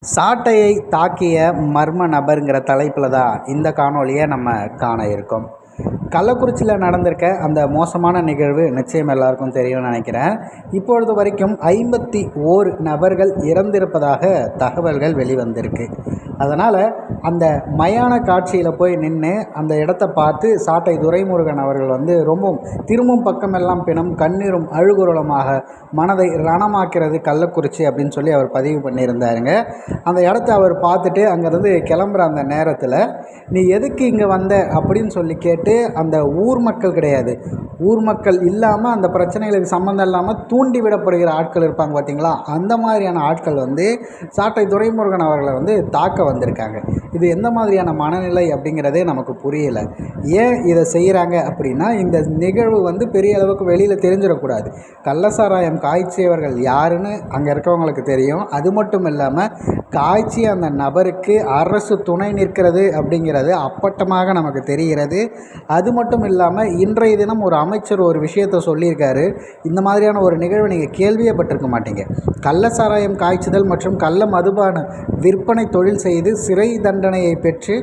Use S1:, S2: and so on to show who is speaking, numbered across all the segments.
S1: சாட்டையை தாக்கிய மர்ம நபருங்கிற தலைப்பில் தான் இந்த காணொலியை நம்ம காண இருக்கோம். கள்ளக்குறிச்சியில் நடந்திருக்க அந்த மோசமான நிகழ்வு நிச்சயம் எல்லாருக்கும் தெரியும்னு நினைக்கிறேன். இப்பொழுது வரைக்கும் 51 நபர்கள் இறந்திருப்பதாக தகவல்கள் வெளிவந்திருக்கு. அதனால் அந்த மயான காட்சியில் போய் நின்று அந்த இடத்த பார்த்து சாட்டை துரைமுருகன் அவர்கள் ரொம்பவும் திரும்பும் பக்கமெல்லாம் பிணம் கண்ணீரும் அழுகுரலமாக மனதை ரணமாக்கிறது கள்ளக்குறிச்சி அப்படின்னு சொல்லி அவர் பதிவு பண்ணியிருந்தாருங்க. அந்த இடத்த அவர் பார்த்துட்டு அங்கேருந்து கிளம்புற அந்த நேரத்தில் நீ எதுக்கு இங்கே வந்த அப்படின்னு சொல்லி கேட்டு அந்த ஊர் மக்கள் கிடையாது, ஊர் மக்கள் இல்லாமல் அந்த பிரச்சனைகளுக்கு சம்மந்தம் இல்லாமல் தூண்டி விடப்படுகிற ஆட்கள் இருப்பாங்க பார்த்தீங்களா, அந்த மாதிரியான ஆட்கள் சாட்டை துரைமுருகன் அவர்களை தாக்க வந்திருக்காங்க. இது எந்த மாதிரியான மனநிலை அப்படிங்கிறதே நமக்கு புரியலை. ஏன் இதை செய்கிறாங்க அப்படின்னா, இந்த நிகழ்வு பெரிய அளவுக்கு வெளியில் தெரிஞ்சிடக்கூடாது. கள்ளசாராயம் காய்ச்சியவர்கள் யாருன்னு அங்கே இருக்கவங்களுக்கு தெரியும். அது மட்டும் இல்லாமல் காய்ச்சி அந்த நபருக்கு அரசு துணை நிற்கிறது அப்படிங்கிறது அப்பட்டமாக நமக்கு தெரிகிறது. அது மட்டும் இல்லாமல் இன்றைய தினம் ஒரு அமைச்சர் ஒரு விஷயத்தை சொல்லியிருக்காரு. இந்த மாதிரியான ஒரு நிகழ்வை நீங்கள் கேள்வியே பட்டிருக்க மாட்டீங்க. கள்ளசாராயம் காய்ச்சுதல் மற்றும் கள்ள மதுபான விற்பனை தொழில் செய்து சிறை தண்டனையை பெற்று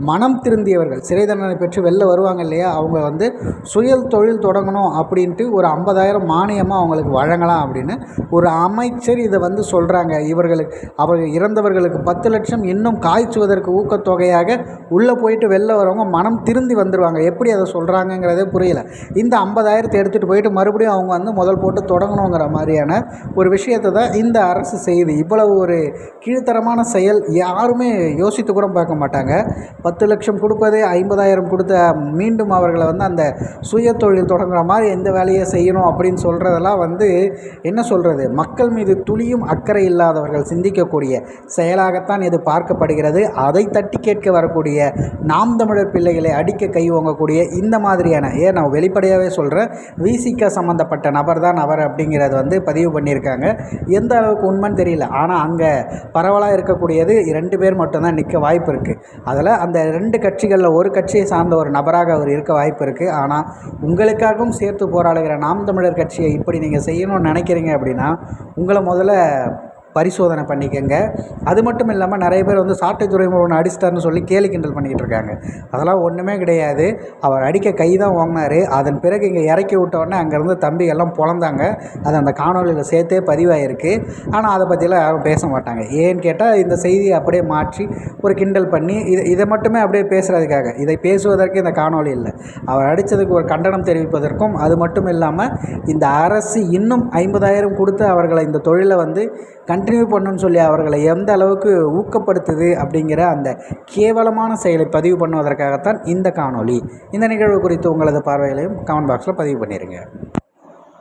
S1: மனம் திருந்தியவர்கள், சிறை தண்டனை பெற்று வெளில வருவாங்க இல்லையா, அவங்க சுய தொழில் தொடங்கணும் அப்படின்ட்டு ஒரு 50,000 மானியமாக அவங்களுக்கு வழங்கலாம் அப்படின்னு ஒரு அமைச்சர் இதை சொல்கிறாங்க. அவர்கள் இறந்தவர்களுக்கு 10 லட்சம் இன்னும் காய்ச்சுவதற்கு ஊக்கத்தொகையாக உள்ளே போயிட்டு வெளில வரவங்க மனம் திருந்தி வந்துடுவாங்க. எப்படி அதை சொல்கிறாங்கங்கிறதே புரியல. இந்த 50,000 எடுத்துகிட்டு போயிட்டு மறுபடியும் அவங்க முதல் போட்டு தொடங்கணுங்கிற மாதிரியான ஒரு விஷயத்தை தான் இந்த அரசு செய்யுது. இவ்வளவு ஒரு கீழ்த்தரமான செயல் யாருமே யோசித்து கூட பார்க்க மாட்டாங்க. 10 லட்சம் கொடுப்பது 50,000 கொடுத்த மீண்டும் அவர்களை அந்த சுய தொழில் தொடங்குற மாதிரி எந்த வேலையை செய்யணும் அப்படின்னு சொல்கிறதெல்லாம் என்ன சொல்கிறது, மக்கள் மீது துளியும் அக்கறை இல்லாதவர்கள் சிந்திக்கக்கூடிய செயலாகத்தான் இது பார்க்கப்படுகிறது. அதை தட்டி கேட்க வரக்கூடிய நாம் தமிழர் பிள்ளைகளை அடிக்க கை ஓங்கக்கூடிய இந்த மாதிரியான, நான் வெளிப்படையாகவே சொல்கிறேன், விசிக சம்மந்தப்பட்ட நபர் தான் அவர் அப்படிங்கிறது பதிவு பண்ணியிருக்காங்க. எந்த அளவுக்கு உண்மைன்னு தெரியல. ஆனால் அங்கே பரவலாக இருக்கக்கூடியது 2 பேர் மட்டும்தான் நிற்க வாய்ப்பு இருக்குது. அதில் அந்த 2 கட்சிகளில் ஒரு கட்சியை சார்ந்த ஒரு நபராக அவர் இருக்க வாய்ப்பு இருக்குது. ஆனால் உங்களுக்காகவும் சேர்த்து போராடுகிற நாம் தமிழர் கட்சியை இப்படி நீங்கள் செய்யணும்னு நினைக்கிறீங்க அப்படின்னா உங்களை முதல்ல பரிசோதனை பண்ணிக்கங்க. அது மட்டும் இல்லாமல் நிறைய பேர் சாட்டை துரைமுருகன் அடிச்சிட்டார்னு சொல்லி கேலி கிண்டல் பண்ணிக்கிட்டு இருக்காங்க. அதெல்லாம் ஒன்றுமே கிடையாது. அவர் அடிக்க கை தான் வாங்கினார். அதன் பிறகு இங்கே இறக்கி விட்டோடனே அங்கேருந்து தம்பிகள்லாம் பொழந்தாங்க. அது அந்த காணொலியில் சேர்த்தே பதிவாயிருக்கு. ஆனால் அதை பற்றிலாம் யாரும் பேச மாட்டாங்க. ஏன்னு கேட்டால் இந்த செய்தியை அப்படியே மாற்றி ஒரு கிண்டல் பண்ணி இதை மட்டுமே அப்படியே பேசுகிறதுக்காக, இதை பேசுவதற்கு இந்த காணொலி இல்லை. அவர் அடித்ததுக்கு ஒரு கண்டனம் தெரிவிப்பதற்கும், அது மட்டும் இல்லாமல் இந்த அரசு இன்னும் 50,000 கொடுத்து அவர்களை இந்த தொழிலை கண்டினியூ பண்ணணும்னு சொல்லி அவர்களை எந்த அளவுக்கு ஊக்கப்படுத்துது அப்படிங்கிற அந்த கேவலமான செயலை பதிவு பண்ணுவதற்காகத்தான் இந்த காணொலி. இந்த நிகழ்வு குறித்து உங்களது பார்வைகளையும் கமெண்ட் பாக்ஸில் பதிவு பண்ணிடுங்க.